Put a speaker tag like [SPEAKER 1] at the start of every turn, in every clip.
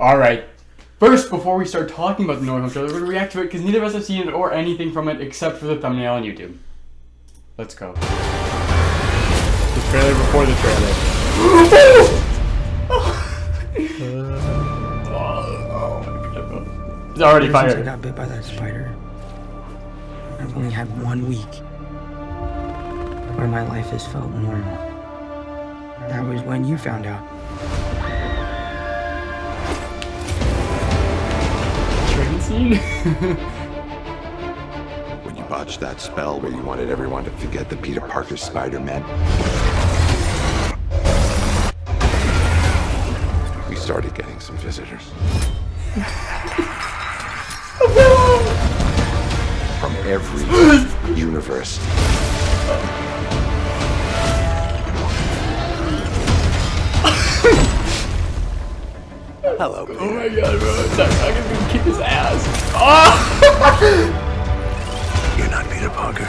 [SPEAKER 1] Alright. First, before we start talking about the No Way Home trailer, we're going to react to it because neither of us have seen it or anything from it except for the thumbnail on YouTube. Let's go. The trailer before the trailer. It's already
[SPEAKER 2] Since
[SPEAKER 1] fired.
[SPEAKER 2] I got bit by that spider, I've only had 1 week where my life has felt normal. That was when you found out.
[SPEAKER 1] Train scene?
[SPEAKER 3] When you botched that spell where you wanted everyone to forget that Peter Parker's Spider-Man, we started getting some visitors. From every universe. Hello, Peter.
[SPEAKER 1] Oh my god, bro. That fucking gonna kick his ass. Oh!
[SPEAKER 3] You're not Peter Parker.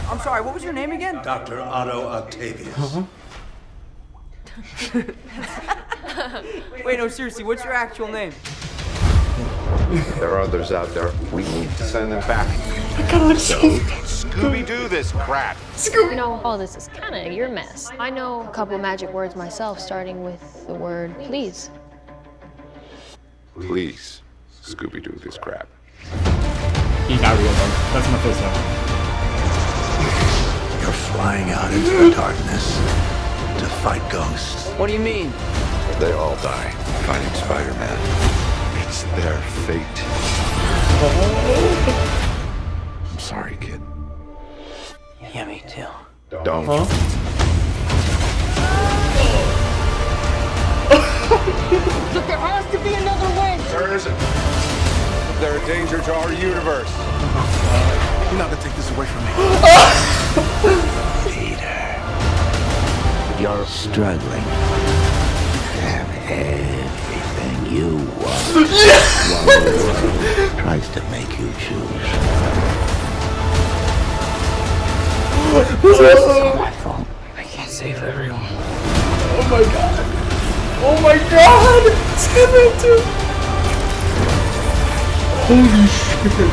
[SPEAKER 4] I'm sorry, what was your name again?
[SPEAKER 5] Dr. Otto Octavius.
[SPEAKER 4] Wait, no, seriously, what's your actual name?
[SPEAKER 3] There are others out there. We need to send them back. Scooby-Doo this crap.
[SPEAKER 6] You know, all this is kind of your mess. I know a couple magic words myself, starting with the word please.
[SPEAKER 3] Please, Scooby-Doo this crap.
[SPEAKER 1] He's not real, though. That's my first time.
[SPEAKER 5] You're flying out into the darkness to fight ghosts.
[SPEAKER 4] What do you mean?
[SPEAKER 3] They all die fighting Spider-Man. It's their fate. I'm sorry, kid.
[SPEAKER 4] Yeah, me too.
[SPEAKER 3] Don't.
[SPEAKER 4] Look, there has to be another way!
[SPEAKER 3] There isn't. They're a danger to our universe.
[SPEAKER 5] You're not gonna take this away from me. Peter. You're struggling to have everything you want. While the world tries to make you choose. It's all my fault.
[SPEAKER 2] I can't save everyone.
[SPEAKER 1] Oh my god. Oh my god! Skip it! Holy shit.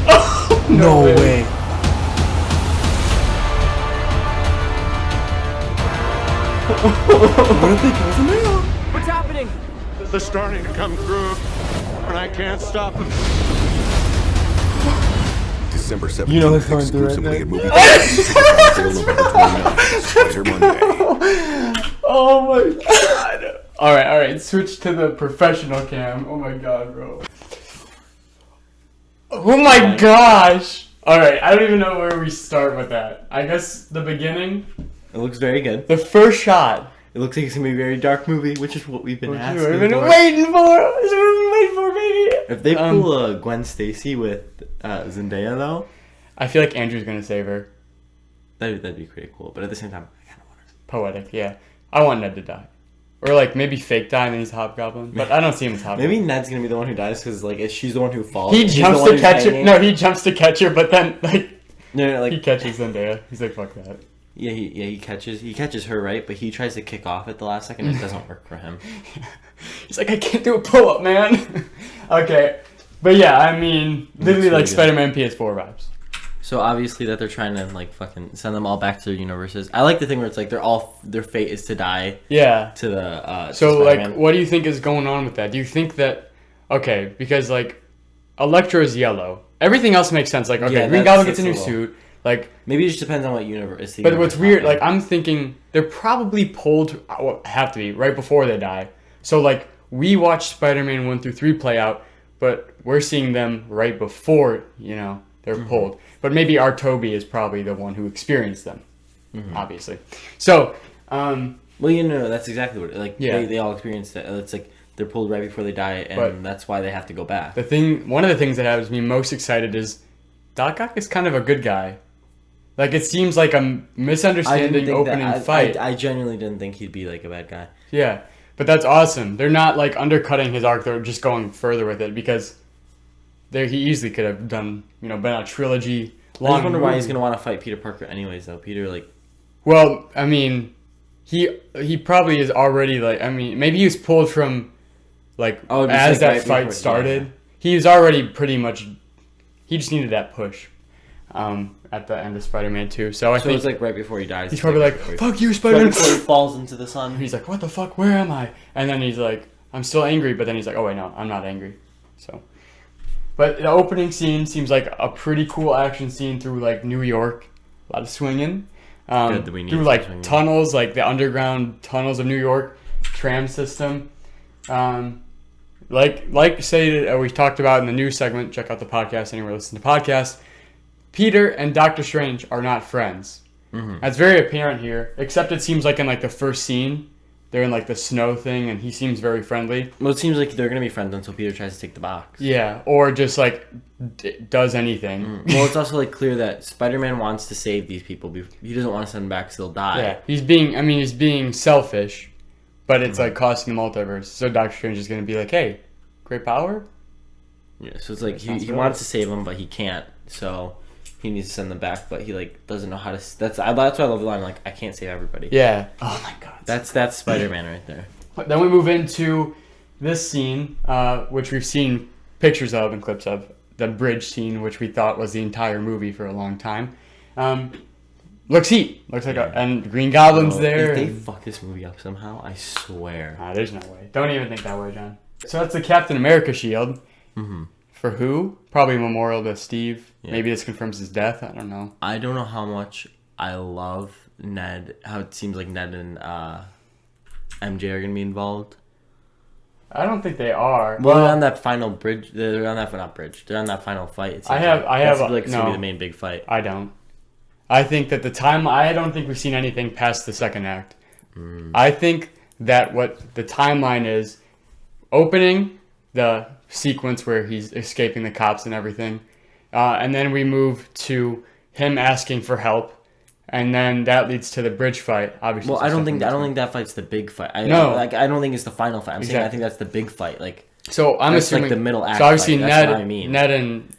[SPEAKER 1] Oh, no way. What if they kill the mail?
[SPEAKER 4] What's happening?
[SPEAKER 3] They're starting to come through, and I can't stop them. December 17th,
[SPEAKER 1] You know who's coming through right
[SPEAKER 3] exclusively
[SPEAKER 1] now.
[SPEAKER 3] at movie theaters. Spider Monday.
[SPEAKER 1] Oh my god. Alright, switch to the professional cam. Oh my god, bro. Oh my gosh! Alright, I don't even know where we start with that. I guess the beginning.
[SPEAKER 7] It looks very good.
[SPEAKER 1] The first shot.
[SPEAKER 7] It looks like it's gonna be a very dark movie, which is what we've been asking
[SPEAKER 1] We've been
[SPEAKER 7] for.
[SPEAKER 1] waiting for. That's what we've been waiting for, baby.
[SPEAKER 7] If they pull Gwen Stacy with Zendaya, though,
[SPEAKER 1] I feel like Andrew's gonna save her.
[SPEAKER 7] that'd be pretty cool. But at the same time, I kind of want her.
[SPEAKER 1] Poetic, yeah. I want Ned to die. Or like maybe fake die and then he's Hobgoblin. But I don't see him as Hobgoblin.
[SPEAKER 7] Maybe Ned's gonna be the one who dies because like she's the one who falls.
[SPEAKER 1] He
[SPEAKER 7] He's
[SPEAKER 1] jumps
[SPEAKER 7] the one
[SPEAKER 1] to
[SPEAKER 7] who's
[SPEAKER 1] catch her.
[SPEAKER 7] hanging.
[SPEAKER 1] No, he jumps to catch her, but then like
[SPEAKER 7] No,
[SPEAKER 1] he
[SPEAKER 7] like
[SPEAKER 1] catches Zendaya. He's like, fuck that.
[SPEAKER 7] yeah, he catches her right, but he tries to kick off at the last second. It doesn't work for him.
[SPEAKER 1] He's like, I can't do a pull up, man. Okay, but yeah, I mean, literally
[SPEAKER 7] really
[SPEAKER 1] like
[SPEAKER 7] good.
[SPEAKER 1] Spider-Man PS4 vibes.
[SPEAKER 7] So obviously that they're trying to like fucking send them all back to their universes. I like the thing where it's like their fate is to die
[SPEAKER 1] Yeah.
[SPEAKER 7] to the.
[SPEAKER 1] So
[SPEAKER 7] to
[SPEAKER 1] like,
[SPEAKER 7] Spider-Man.
[SPEAKER 1] what do you think is going on with that? Do you think that because like Electro is yellow, everything else makes sense. Like
[SPEAKER 7] Yeah,
[SPEAKER 1] Green
[SPEAKER 7] that's-
[SPEAKER 1] Goblin gets a new
[SPEAKER 7] that's a little-
[SPEAKER 1] suit. Like,
[SPEAKER 7] Maybe it just depends on what universe. the
[SPEAKER 1] but
[SPEAKER 7] universe
[SPEAKER 1] what's weird,
[SPEAKER 7] they're
[SPEAKER 1] like I'm thinking they're probably pulled. Have to be right before they die. So like we watched Spider-Man 1 through 3 play out, but we're seeing them right before they're pulled. But maybe our Toby is probably the one who experienced them, obviously. So,
[SPEAKER 7] Well, that's exactly what
[SPEAKER 1] Yeah.
[SPEAKER 7] they all experience that. It's like they're pulled right before they die, and
[SPEAKER 1] But-
[SPEAKER 7] that's why they have to go back.
[SPEAKER 1] one of the things that has me most excited is Doc Ock is kind of a good guy. Like it seems like a misunderstanding opening fight.
[SPEAKER 7] I genuinely didn't think he'd be like a bad guy.
[SPEAKER 1] Yeah, but that's awesome. They're not like undercutting his arc. They're just going further with it because he easily could have done been a trilogy.
[SPEAKER 7] I just wonder why he's gonna want to fight Peter Parker anyways, though. Peter, like,
[SPEAKER 1] Well, I mean, he probably is already like. I mean, maybe he was pulled from like
[SPEAKER 7] Oh, just,
[SPEAKER 1] as
[SPEAKER 7] like,
[SPEAKER 1] that
[SPEAKER 7] right
[SPEAKER 1] fight
[SPEAKER 7] before-
[SPEAKER 1] started.
[SPEAKER 7] yeah.
[SPEAKER 1] He was already pretty much. He just needed that push. At the end of Spider-Man 2. So I
[SPEAKER 7] So
[SPEAKER 1] think
[SPEAKER 7] it's like right before he dies.
[SPEAKER 1] he's probably like,
[SPEAKER 7] before he-
[SPEAKER 1] "Fuck you,
[SPEAKER 7] right
[SPEAKER 1] Spider-Man."
[SPEAKER 7] before he falls into the sun.
[SPEAKER 1] He's like, "What the fuck? Where am I?" And then he's like, "I'm still angry," but then he's like, "Oh wait, no, I'm not angry." So, but the opening scene seems like a pretty cool action scene through like New York, a lot of swinging,
[SPEAKER 7] Good that we need
[SPEAKER 1] through
[SPEAKER 7] some
[SPEAKER 1] like
[SPEAKER 7] swinging.
[SPEAKER 1] tunnels, like the underground tunnels of New York, tram system. Like say we talked about in the news segment. Check out the podcast anywhere listen to podcasts. Peter and Doctor Strange are not friends.
[SPEAKER 7] Mm-hmm.
[SPEAKER 1] That's very apparent here. Except it seems like in like the first scene, they're in like the snow thing, and he seems very friendly.
[SPEAKER 7] Well, it seems like they're gonna be friends until Peter tries to take the box.
[SPEAKER 1] Yeah, or just like does anything.
[SPEAKER 7] Well, it's also like clear that Spider-Man wants to save these people. He doesn't want to send them back because they'll die.
[SPEAKER 1] Yeah, he's being selfish, but it's like costing the multiverse. So Doctor Strange is gonna be like, "Hey, great power."
[SPEAKER 7] Yeah, so it's like he
[SPEAKER 1] Responsibility.
[SPEAKER 7] wants to save them, but he can't. So he needs to send them back, but he like doesn't know how to. That's why I love the line. Like, I can't save everybody.
[SPEAKER 1] Yeah. Oh my god.
[SPEAKER 7] That's Spider-Man right there.
[SPEAKER 1] Then we move into this scene, which we've seen pictures of and clips of. The bridge scene, which we thought was the entire movie for a long time. Looks heat. Looks like and Green Goblin's
[SPEAKER 7] Bro,
[SPEAKER 1] there.
[SPEAKER 7] If they
[SPEAKER 1] and-
[SPEAKER 7] fuck this movie up somehow, I swear.
[SPEAKER 1] There's no way. Don't even think that way, John. So that's the Captain America shield.
[SPEAKER 7] Mm-hmm.
[SPEAKER 1] For who? Probably a memorial to Steve.
[SPEAKER 7] Yeah.
[SPEAKER 1] Maybe this confirms his death. I don't know.
[SPEAKER 7] I don't know how much I love Ned. How it seems like Ned and MJ are gonna be involved.
[SPEAKER 1] I don't think they are.
[SPEAKER 7] Well, they're on that final bridge. They're on that not bridge. They're on that final fight. It seems
[SPEAKER 1] I have
[SPEAKER 7] That's like it's gonna
[SPEAKER 1] no.
[SPEAKER 7] be the main big fight.
[SPEAKER 1] I don't. I think that I don't think we've seen anything past the second act. I think that what the timeline is, opening the sequence where he's escaping the cops and everything, and then we move to him asking for help, and then that leads to the bridge fight. Obviously,
[SPEAKER 7] Well,
[SPEAKER 1] it's
[SPEAKER 7] I don't
[SPEAKER 1] the
[SPEAKER 7] think that fight's the big fight.
[SPEAKER 1] No.
[SPEAKER 7] I don't think it's the final fight. I'm saying I
[SPEAKER 1] Exactly.
[SPEAKER 7] think that's the big fight. Like,
[SPEAKER 1] So I'm
[SPEAKER 7] That's like
[SPEAKER 1] assuming
[SPEAKER 7] the middle act
[SPEAKER 1] So obviously
[SPEAKER 7] fight. That's what I mean.
[SPEAKER 1] Ned and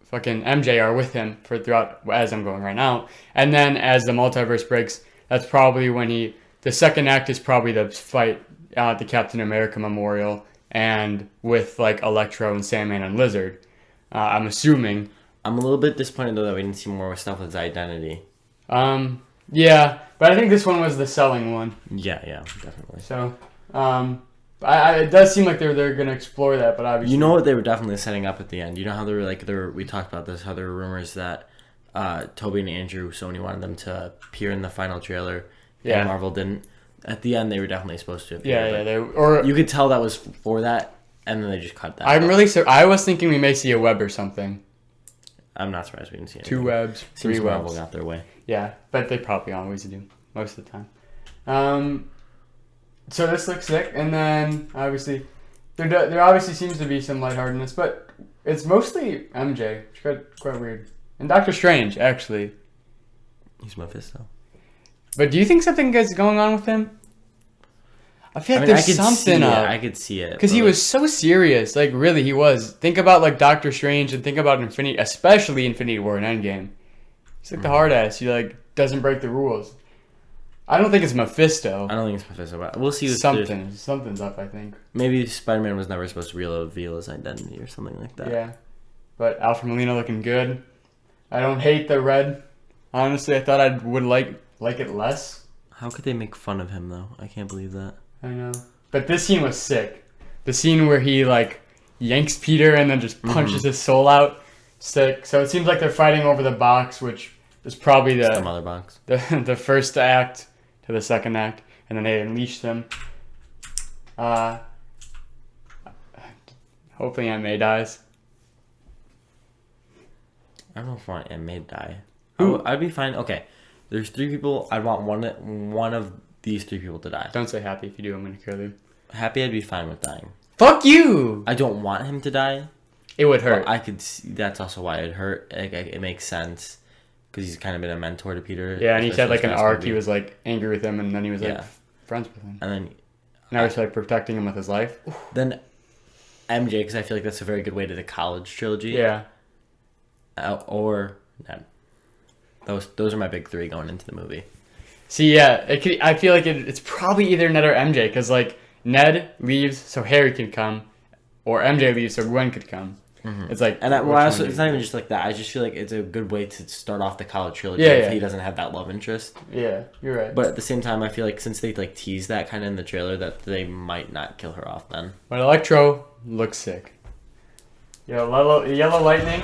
[SPEAKER 1] fucking MJ are with him for throughout as I'm going right now, and then as the multiverse breaks, that's probably when the second act is probably the fight at the Captain America Memorial and with like Electro and Sandman and Lizard. I'm assuming.
[SPEAKER 7] I'm a little bit disappointed though that we didn't see more stuff with his identity.
[SPEAKER 1] Yeah, but I think this one was the selling one.
[SPEAKER 7] Yeah, definitely.
[SPEAKER 1] So, it does seem like they're gonna explore that, but obviously,
[SPEAKER 7] You know what they were definitely setting up at the end. You know how they were like we talked about this. How there were rumors that Toby and Andrew Sony wanted them to appear in the final trailer.
[SPEAKER 1] Yeah.
[SPEAKER 7] And Marvel didn't. At the end, they were definitely supposed to appear.
[SPEAKER 1] yeah,
[SPEAKER 7] but
[SPEAKER 1] they or
[SPEAKER 7] you could tell that was for that, and then they just cut that.
[SPEAKER 1] I'm
[SPEAKER 7] out.
[SPEAKER 1] really I was thinking we may see a web or something.
[SPEAKER 7] I'm not surprised we didn't see it.
[SPEAKER 1] 2 webs, 3
[SPEAKER 7] Seems Marvel
[SPEAKER 1] webs.
[SPEAKER 7] got their way.
[SPEAKER 1] Yeah, but they probably always do most of the time. So this looks sick, and then obviously there obviously seems to be some lightheartedness, but it's mostly MJ, which is quite weird, and Doctor Strange actually.
[SPEAKER 7] He's Mephisto.
[SPEAKER 1] But do you think something is going on with him? I feel like
[SPEAKER 7] I
[SPEAKER 1] there's
[SPEAKER 7] could
[SPEAKER 1] something
[SPEAKER 7] see it.
[SPEAKER 1] up.
[SPEAKER 7] I could see it
[SPEAKER 1] Because
[SPEAKER 7] but,
[SPEAKER 1] he
[SPEAKER 7] like,
[SPEAKER 1] was so serious. Like, really, he was. Think about, like, Doctor Strange and think about especially Infinity War and Endgame. He's like the hard ass. He, like, doesn't break the rules. I don't think it's Mephisto.
[SPEAKER 7] I don't think it's Mephisto, but we'll see.
[SPEAKER 1] Something's up, I think.
[SPEAKER 7] Maybe Spider-Man was never supposed to reveal his identity or something like that.
[SPEAKER 1] Yeah. But Alfred Molina looking good. I don't hate the red. Honestly, I thought I would like it less.
[SPEAKER 7] How could they make fun of him though? I can't believe that.
[SPEAKER 1] I know. But this scene was sick. The scene where he, like, yanks Peter and then just punches his soul out. Sick. So it seems like they're fighting over the box, which is probably
[SPEAKER 7] The mother box.
[SPEAKER 1] the first act to the second act, and then they unleash them. Hopefully Aunt May dies.
[SPEAKER 7] I don't know if I want Aunt May to die.
[SPEAKER 1] Who?
[SPEAKER 7] I'd be fine. Okay, there's 3 people. I'd want one of these 3 people to die.
[SPEAKER 1] Don't say Happy. If you do, I'm gonna kill you.
[SPEAKER 7] Happy, I'd be fine with dying.
[SPEAKER 1] Fuck you!
[SPEAKER 7] I don't want him to die.
[SPEAKER 1] It would hurt.
[SPEAKER 7] But I could see, that's also why it hurt. It makes sense because he's kind of been a mentor to Peter.
[SPEAKER 1] Yeah, and he's had, like, an
[SPEAKER 7] especially
[SPEAKER 1] arc.
[SPEAKER 7] this
[SPEAKER 1] He
[SPEAKER 7] movie.
[SPEAKER 1] was, like, angry with him, and then he was, like,
[SPEAKER 7] Yeah.
[SPEAKER 1] friends with him.
[SPEAKER 7] And
[SPEAKER 1] Now he's, like, protecting him with his life.
[SPEAKER 7] then MJ, because I feel like that's a very good way to the college trilogy.
[SPEAKER 1] Yeah.
[SPEAKER 7] Or Ned. Those are my big 3 going into the movie.
[SPEAKER 1] See, yeah, I feel like it's probably either Ned or MJ, because like Ned leaves so Harry can come, or MJ leaves so Gwen could come. It's like,
[SPEAKER 7] And
[SPEAKER 1] which one
[SPEAKER 7] it's not even just like that. I just feel like it's a good way to start off the college trilogy if he doesn't have that love interest.
[SPEAKER 1] Yeah, you're right.
[SPEAKER 7] But at the same time, I feel like since they like tease that kind of in the trailer, that they might not kill her off then.
[SPEAKER 1] But Electro looks sick. Yellow Lightning,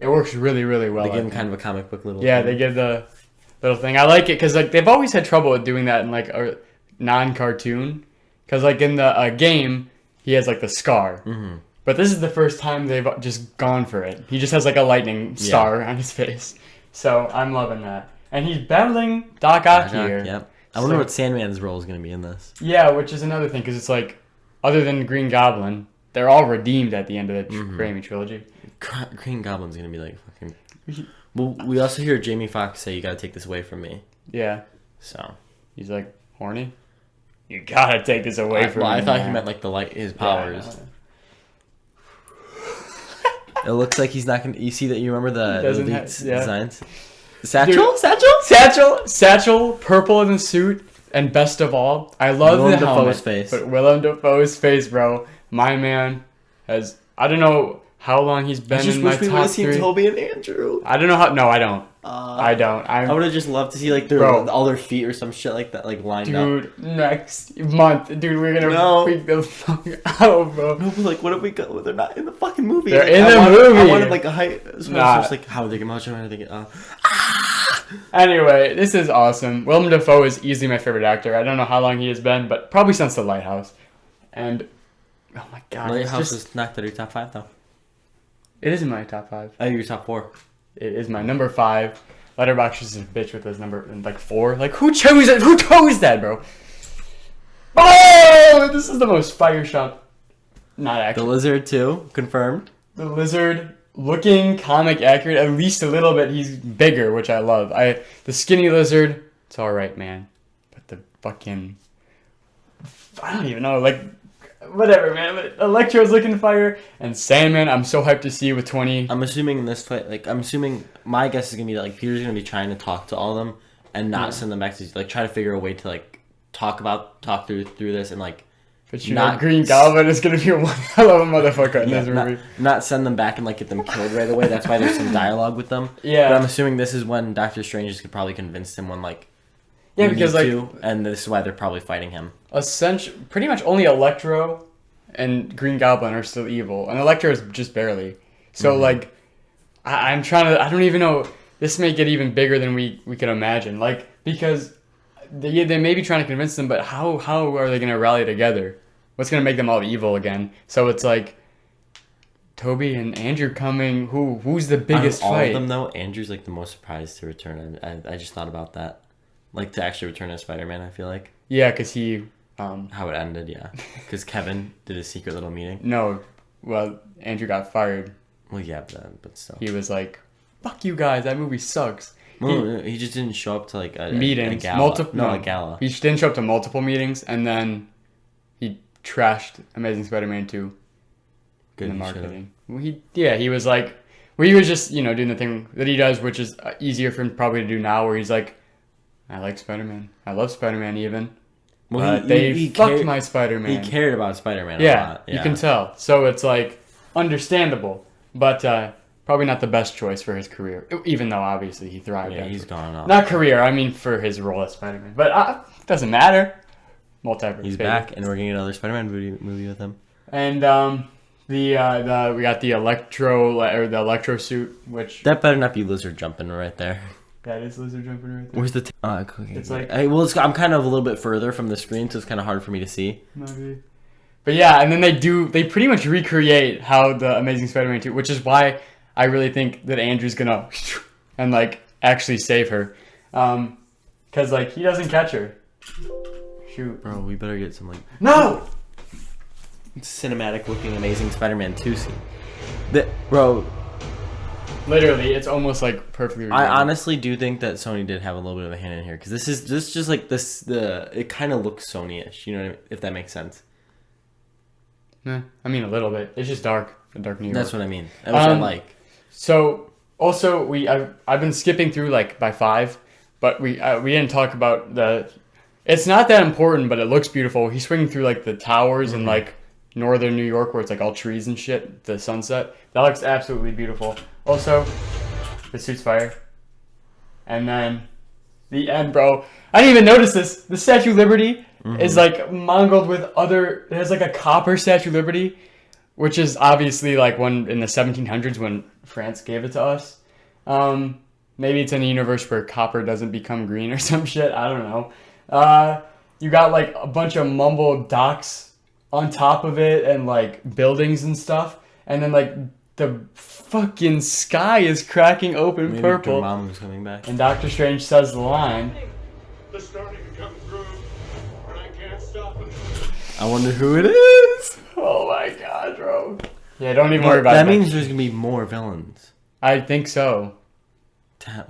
[SPEAKER 1] it works really, really well.
[SPEAKER 7] They give him kind of a comic book little.
[SPEAKER 1] Yeah,
[SPEAKER 7] thing.
[SPEAKER 1] they give the little thing. I like it because like they've always had trouble with doing that in like a non-cartoon. Because like in the game, he has like the scar. Mm-hmm. But this is the first time they've just gone for it. He just has like a lightning star on his face. So I'm loving that. And he's battling Doc Ock here.
[SPEAKER 7] Yep. I wonder what Sandman's role is going to be in this.
[SPEAKER 1] Yeah, which is another thing because it's like, other than Green Goblin, they're all redeemed at the end of the Raimi trilogy.
[SPEAKER 7] Green Goblin's going to be like fucking... Well, we also hear Jamie Foxx say, "You got to take this away from me."
[SPEAKER 1] Yeah.
[SPEAKER 7] So
[SPEAKER 1] he's like, horny? You gotta take this away from me.
[SPEAKER 7] I thought he meant like his powers. Yeah, it looks like he's not gonna. You see that? You remember the designs? Satchel,
[SPEAKER 1] Dude, Satchel, purple in the suit, and best of all, I love
[SPEAKER 7] Willem
[SPEAKER 1] the
[SPEAKER 7] Dafoe's
[SPEAKER 1] helmet.
[SPEAKER 7] face.
[SPEAKER 1] But Willem Dafoe's face, bro. My man has. I don't know how long he's been in my top three.
[SPEAKER 7] Toby and Andrew.
[SPEAKER 1] I don't know how. No, I don't. I don't.
[SPEAKER 7] I would have just loved to see like all their feet or some shit like that, like lined up.
[SPEAKER 1] Dude, next month, dude, we're gonna freak the fuck out, bro.
[SPEAKER 7] No, but like, what if we go? They're not in the fucking movie.
[SPEAKER 1] They're
[SPEAKER 7] like,
[SPEAKER 1] in the movie.
[SPEAKER 7] I wanted like a height.
[SPEAKER 1] Nah.
[SPEAKER 7] Just like how are they gonna how are they gonna?
[SPEAKER 1] Anyway, this is awesome. Willem Dafoe is easily my favorite actor. I don't know how long he has been, but probably since The Lighthouse. And oh my god,
[SPEAKER 7] Lighthouse is knocked out of your top 5 though.
[SPEAKER 1] It is in my top 5.
[SPEAKER 7] Oh, your top 4.
[SPEAKER 1] It is my number 5. Letterboxd is a bitch with his number like 4. Like who chose it? Who chose that, bro? Oh, this is the most fire shot. Not actually.
[SPEAKER 7] The Lizard 2 confirmed.
[SPEAKER 1] The Lizard looking comic accurate, at least a little bit. He's bigger, which I love. The skinny Lizard, it's all right, man. But the fucking, I don't even know, like. Whatever, man. But Electro's looking fire, and Sandman, I'm so hyped to see with 20.
[SPEAKER 7] I'm assuming in this fight, like, my guess is gonna be that, like, Peter's gonna be trying to talk to all of them and not send them back to, like, try to figure a way to, like, talk through this and, like,
[SPEAKER 1] but you know, Green Goblin is gonna be one hell of a motherfucker in this movie.
[SPEAKER 7] Not send them back and, like, get them killed right away. That's why there's some dialogue with them.
[SPEAKER 1] Yeah.
[SPEAKER 7] But I'm assuming this is when Doctor Strange could probably convince him when, like,
[SPEAKER 1] yeah, because like,
[SPEAKER 7] and this is why they're probably fighting him.
[SPEAKER 1] Pretty much only Electro and Green Goblin are still evil, and Electro is just barely. So like, I'm trying to. I don't even know. This may get even bigger than we could imagine. Like because they may be trying to convince them, but how are they gonna rally together? What's gonna make them all evil again? So it's like Toby and Andrew coming. Who's the biggest
[SPEAKER 7] all
[SPEAKER 1] fight?
[SPEAKER 7] All of them though. Andrew's like the most surprised to return. I just thought about that. Like, to actually return as Spider-Man, I feel like.
[SPEAKER 1] Yeah, because he...
[SPEAKER 7] how it ended, yeah. Because Kevin did a secret little meeting.
[SPEAKER 1] No. Well, Andrew got fired.
[SPEAKER 7] Well, yeah, but still.
[SPEAKER 1] He was like, fuck you guys, that movie sucks.
[SPEAKER 7] Well, he just didn't show up to, like,
[SPEAKER 1] meetings.
[SPEAKER 7] A gala. A gala.
[SPEAKER 1] He didn't show up to multiple meetings, and then he trashed Amazing Spider-Man 2 in the marketing. He was like... Well, he was just, doing the thing that he does, which is easier for him probably to do now, where he's like... I like Spider-Man. I love Spider-Man even. Well, he fucked my Spider-Man.
[SPEAKER 7] He cared about Spider-Man a lot. Yeah,
[SPEAKER 1] you can tell. So it's like understandable, but probably not the best choice for his career. Even though obviously he thrived.
[SPEAKER 7] Yeah, he's gone off.
[SPEAKER 1] Not career. I mean for his role as Spider-Man. But it doesn't matter. Multiverse.
[SPEAKER 7] He's back, and we're getting another Spider-Man movie with him.
[SPEAKER 1] And we got the Electro suit, which
[SPEAKER 7] that better not be Lizard jumping right there.
[SPEAKER 1] That is Lizard jumping right there.
[SPEAKER 7] Where's the...
[SPEAKER 1] It's like...
[SPEAKER 7] I'm kind of a little bit further from the screen, so it's kind of hard for me to see.
[SPEAKER 1] Maybe. But yeah, and then they pretty much recreate how the Amazing Spider-Man 2, which is why I really think that Andrew's gonna and like actually save her. Cause like he doesn't catch her. Shoot.
[SPEAKER 7] Bro, we better get some like...
[SPEAKER 1] No!
[SPEAKER 7] Cinematic looking Amazing Spider-Man 2 scene. Bro...
[SPEAKER 1] Literally, it's almost like perfectly.
[SPEAKER 7] I honestly do think that Sony did have a little bit of a hand in here because this just like this it kind of looks Sony-ish, you know what I mean? If that makes sense.
[SPEAKER 1] Nah, I mean a little bit. It's just dark New York.
[SPEAKER 7] That's what I mean. Which I like.
[SPEAKER 1] So also I've been skipping through like by 5, But we didn't talk about the. It's not that important, but it looks beautiful. He's swinging through like the towers in like northern New York, where it's like all trees and shit. The sunset, that looks absolutely beautiful. Also, the suit's fire. And then the end, bro. I didn't even notice this. The Statue of Liberty is like mongreled with other. It has like a copper Statue of Liberty, which is obviously like one in the 1700s when France gave it to us. Maybe it's in a universe where copper doesn't become green or some shit. I don't know. You got like a bunch of mumbled docks on top of it and like buildings and stuff. And then like the fucking sky is cracking open
[SPEAKER 7] Maybe
[SPEAKER 1] purple.
[SPEAKER 7] Dormammu's coming back.
[SPEAKER 1] And Doctor Strange says the line.
[SPEAKER 8] They're starting to come through, and I can't stop them.
[SPEAKER 7] I wonder who it is.
[SPEAKER 1] Oh my god, bro. Yeah, don't even worry about
[SPEAKER 7] That
[SPEAKER 1] it.
[SPEAKER 7] means there's gonna be more villains.
[SPEAKER 1] I think so.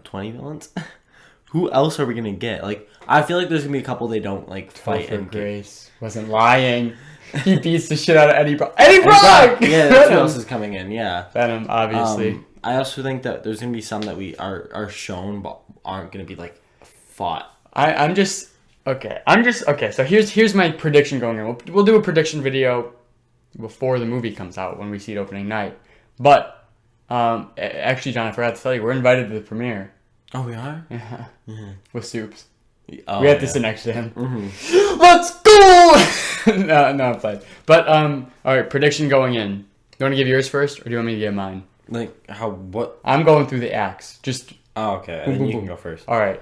[SPEAKER 7] 20 villains? Who else are we gonna get? Like, I feel like there's gonna be a couple they don't like fight
[SPEAKER 1] Topher
[SPEAKER 7] and
[SPEAKER 1] Grace wasn't lying. He beats the shit out of Eddie Brock. Eddie Brock!
[SPEAKER 7] Yeah, that's who else is coming in. Yeah,
[SPEAKER 1] Venom, obviously.
[SPEAKER 7] I also think that there's gonna be some that we are shown but aren't gonna be like fought.
[SPEAKER 1] I'm just okay. So here's my prediction going in. We'll do a prediction video before the movie comes out when we see it opening night. But actually, John, I forgot to tell you, we're invited to the premiere.
[SPEAKER 7] Oh, we are.
[SPEAKER 1] Yeah. With Soups.
[SPEAKER 7] Oh,
[SPEAKER 1] We have to sit next to him.
[SPEAKER 7] Mm-hmm.
[SPEAKER 1] Let's go! no, I'm playing. But all right, prediction going in. You want to give yours first, or do you want me to give mine?
[SPEAKER 7] Like how? What?
[SPEAKER 1] I'm going through the acts. Just
[SPEAKER 7] Oh, okay.
[SPEAKER 1] Boom,
[SPEAKER 7] Then
[SPEAKER 1] boom,
[SPEAKER 7] you can
[SPEAKER 1] boom.
[SPEAKER 7] go first.
[SPEAKER 1] all right.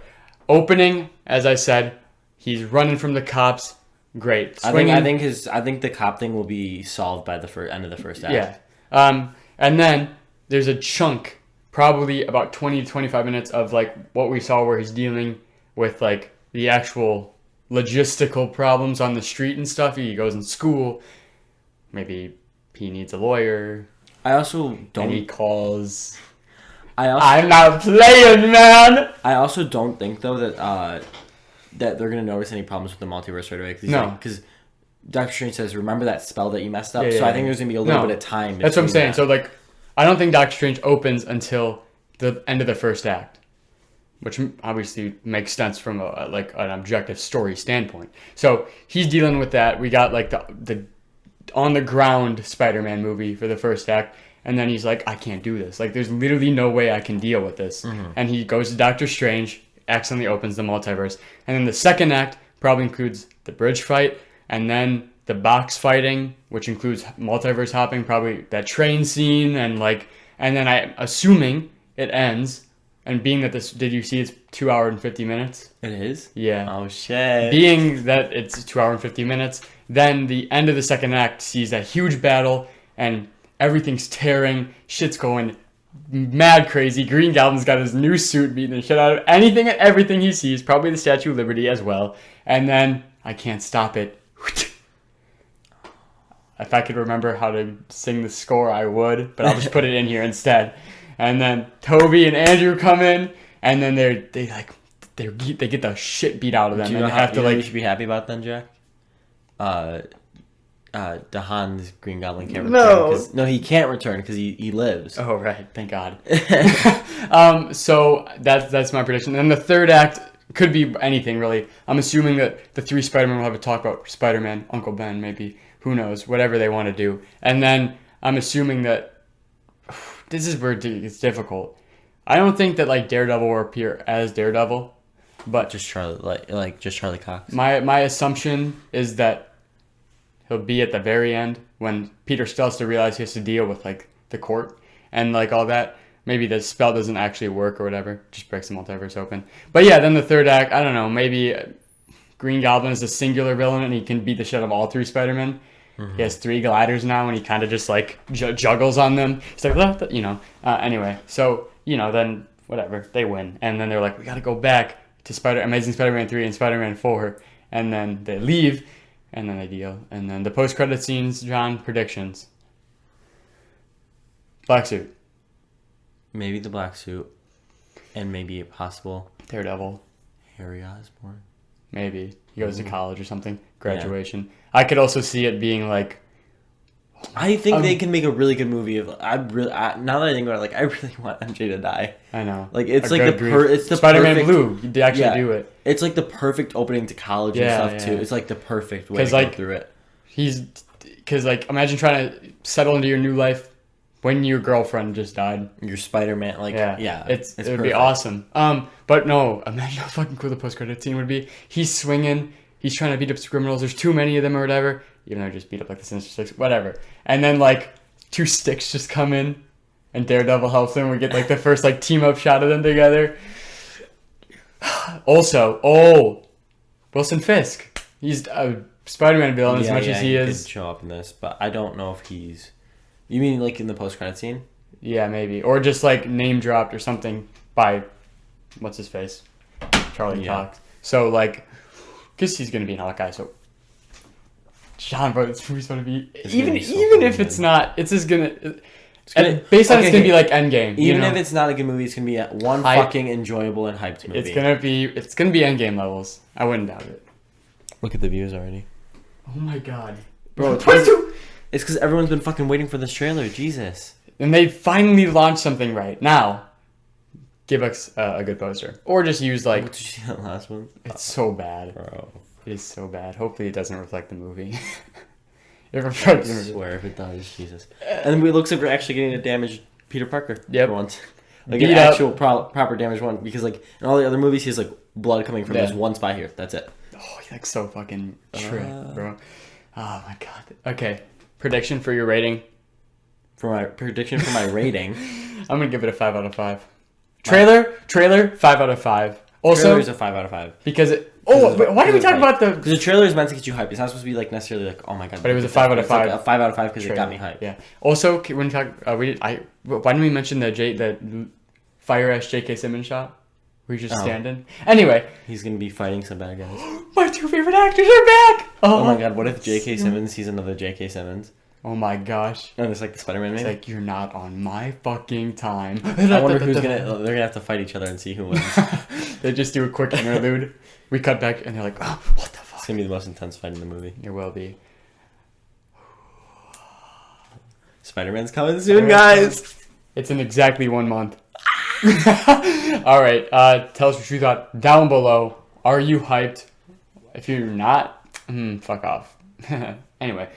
[SPEAKER 1] Opening, as I said, he's running from the cops. Great.
[SPEAKER 7] I
[SPEAKER 1] Swinging.
[SPEAKER 7] think the cop thing will be solved by the end of the first act.
[SPEAKER 1] Yeah. And then there's a chunk, probably about 20 to 25 minutes of like what we saw where he's dealing with like the actual logistical problems on the street and stuff. He goes in school. Maybe he needs a lawyer.
[SPEAKER 7] I also
[SPEAKER 1] And he
[SPEAKER 7] don't.
[SPEAKER 1] calls.
[SPEAKER 7] I'm
[SPEAKER 1] I'm not playing, man.
[SPEAKER 7] I also don't think though that they're gonna notice any problems with the multiverse right away.
[SPEAKER 1] No.
[SPEAKER 7] Because Doctor Strange says, "Remember that spell that you messed up."
[SPEAKER 1] Yeah,
[SPEAKER 7] so I
[SPEAKER 1] yeah,
[SPEAKER 7] think
[SPEAKER 1] yeah.
[SPEAKER 7] there's gonna be a little
[SPEAKER 1] No.
[SPEAKER 7] bit of time.
[SPEAKER 1] That's what I'm
[SPEAKER 7] between
[SPEAKER 1] saying.
[SPEAKER 7] that.
[SPEAKER 1] So like, I don't think Doctor Strange opens until the end of the first act, which obviously makes sense from a like an objective story standpoint. So he's dealing with that. We got like the on the ground Spider-Man movie for the first act, and then he's like, I can't do this. Like, there's literally no way I can deal with this. And he goes to Doctor Strange, accidentally opens the multiverse, and then the second act probably includes the bridge fight, and then the box fighting, which includes multiverse hopping, probably that train scene, and then I'm assuming it ends. And being that this, did you see it's 2 hours and 50 minutes?
[SPEAKER 7] It is.
[SPEAKER 1] Yeah.
[SPEAKER 7] Oh shit.
[SPEAKER 1] Being that it's 2 hours and 50 minutes, then the end of the second act sees that huge battle and everything's tearing, shit's going mad crazy. Green Goblin's got his new suit beating the shit out of anything and everything he sees, probably the Statue of Liberty as well. And then I can't stop it. If I could remember how to sing the score, I would, but I'll just put it in here instead. And then Toby and Andrew come in, and then they get the shit beat out of them,
[SPEAKER 7] Do you
[SPEAKER 1] and
[SPEAKER 7] know
[SPEAKER 1] they
[SPEAKER 7] how
[SPEAKER 1] have to
[SPEAKER 7] you know
[SPEAKER 1] like.
[SPEAKER 7] you should be happy about then, Jack? Dahan's Green Goblin can't return.
[SPEAKER 1] No.
[SPEAKER 7] No, he can't return because he lives.
[SPEAKER 1] Oh right, thank God. So that's my prediction. And the third act could be anything really. I'm assuming that the three Spider-Men will have a talk about Spider-Man, Uncle Ben, maybe. Who knows? Whatever they want to do. And then I'm assuming that this is where it's difficult. I don't think that like Daredevil will appear as Daredevil, but
[SPEAKER 7] Just Charlie, like just Charlie Cox.
[SPEAKER 1] my assumption is that he'll be at the very end when Peter still has to realize he has to deal with like the court and like all that. Maybe the spell doesn't actually work or whatever. Just breaks the multiverse open. But yeah, then the third act, I don't know. Maybe Green Goblin is a singular villain and he can beat the shit out of all three Spider-Men. Mm-hmm. He has 3 gliders now and he kind of just like juggles on them. He's like, you know. Anyway, so, you know, then whatever. They win. And then they're like, we got to go back to Amazing Spider-Man 3 and Spider-Man 4. And then they leave. And then they deal. And then the post-credit scenes, John, predictions. Black suit.
[SPEAKER 7] Maybe the black suit, and maybe a possible
[SPEAKER 1] Daredevil.
[SPEAKER 7] Harry Osborn.
[SPEAKER 1] Maybe. He goes to college or something. Graduation. I could also see it being like
[SPEAKER 7] I think they can make a really good movie of. Now that I think about it, like I really want MJ to die.
[SPEAKER 1] I know.
[SPEAKER 7] Like it's
[SPEAKER 1] A
[SPEAKER 7] like
[SPEAKER 1] good
[SPEAKER 7] it's the
[SPEAKER 1] Spider-Man
[SPEAKER 7] perfect,
[SPEAKER 1] Blue. They actually do it.
[SPEAKER 7] It's like the perfect opening to college and
[SPEAKER 1] Yeah,
[SPEAKER 7] stuff too.
[SPEAKER 1] yeah.
[SPEAKER 7] It's like the perfect way to go
[SPEAKER 1] like,
[SPEAKER 7] through it.
[SPEAKER 1] Because like imagine trying to settle into your new life when your girlfriend just died.
[SPEAKER 7] Your Spider-Man, like
[SPEAKER 1] it would be
[SPEAKER 7] perfect.
[SPEAKER 1] awesome. But no, imagine how fucking cool the post-credit scene would be. He's swinging. He's trying to beat up some criminals. There's too many of them or whatever. Even though I just beat up like the Sinister Six, whatever. And then like 2 sticks just come in, and Daredevil helps them. We get like the first like team up shot of them together. Also, Wilson Fisk. He's a Spider-Man villain as much as he is.
[SPEAKER 7] Could show up in this, but I don't know if he's. You mean like in the post-credit scene?
[SPEAKER 1] Yeah, maybe, or just like name dropped or something by what's his face, Charlie Cox. So like, because he's gonna be an Hawkeye, so. John, bro, this movie's gonna be even if it's not, it's just gonna. Based on it's gonna be like Endgame.
[SPEAKER 7] Even if it's not a good movie, it's gonna be one fucking enjoyable and hyped movie.
[SPEAKER 1] It's gonna be Endgame levels. I wouldn't doubt it.
[SPEAKER 7] Look at the views already.
[SPEAKER 1] Oh my god,
[SPEAKER 7] bro! It's because everyone's been fucking waiting for this trailer. Jesus.
[SPEAKER 1] And they finally launched something right now. Give us a good poster, or just use like.
[SPEAKER 7] What did you see that last one?
[SPEAKER 1] It's so bad,
[SPEAKER 7] bro.
[SPEAKER 1] It is so bad. Hopefully, it doesn't reflect the movie.
[SPEAKER 7] I swear if it does, Jesus. And it looks like we're actually getting a damaged Peter Parker.
[SPEAKER 1] Yep.
[SPEAKER 7] For once. Like an actual proper damaged one. Because like in all the other movies, he has like blood coming from this one spot here. That's it.
[SPEAKER 1] Oh, he looks so fucking tripped, bro. Oh my god. Okay. Prediction for your rating.
[SPEAKER 7] For my rating.
[SPEAKER 1] I'm gonna give it a 5 out of 5. Trailer, 5 out of 5. Also,
[SPEAKER 7] trailer is a 5 out of 5.
[SPEAKER 1] Because why did we talk about the?
[SPEAKER 7] Because the trailer is meant to get you hyped. It's not supposed to be like necessarily like, oh my god.
[SPEAKER 1] But it was a 5 out of 5.
[SPEAKER 7] Like a 5 out of 5 because it got me hyped.
[SPEAKER 1] Yeah. Also, when we talk, why didn't we mention the fire ass J.K. Simmons shot? Where he's just standing. Anyway,
[SPEAKER 7] he's gonna be fighting some bad guys.
[SPEAKER 1] My 2 favorite actors are back.
[SPEAKER 7] Oh my god! What if J.K. Simmons sees another J.K. Simmons?
[SPEAKER 1] Oh my gosh.
[SPEAKER 7] And it's like the Spider-Man movie?
[SPEAKER 1] It's like, you're not on my fucking time.
[SPEAKER 7] I wonder who's they're gonna have to fight each other and see who wins.
[SPEAKER 1] They just do a quick interlude. We cut back and they're like, oh, what the fuck?
[SPEAKER 7] It's gonna be the most intense fight in the movie.
[SPEAKER 1] It will be.
[SPEAKER 7] Spider-Man's coming soon, guys!
[SPEAKER 1] It's in exactly 1 month. Alright, tell us what you thought down below. Are you hyped? If you're not, fuck off. Anyway,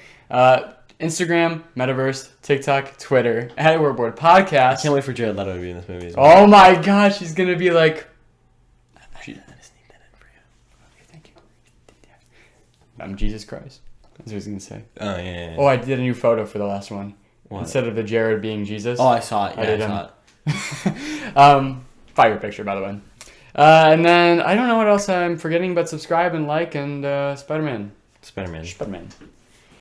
[SPEAKER 1] Instagram, Metaverse, TikTok, Twitter, at Rebored Podcast.
[SPEAKER 7] I can't wait for Jared Leto to be in this movie as well.
[SPEAKER 1] Oh my gosh, he's gonna be like.
[SPEAKER 7] I just sneak that in for you.
[SPEAKER 1] Okay, thank you. I'm Jesus Christ. That's what I was gonna say.
[SPEAKER 7] Oh yeah.
[SPEAKER 1] Oh, I did a new photo for the last one.
[SPEAKER 7] What?
[SPEAKER 1] Instead of the Jared being Jesus.
[SPEAKER 7] Oh, I saw it. Yeah,
[SPEAKER 1] I saw it. Fire picture, by the way. And then I don't know what else I'm forgetting, but subscribe and like and Spider-Man.
[SPEAKER 7] Spider-Man.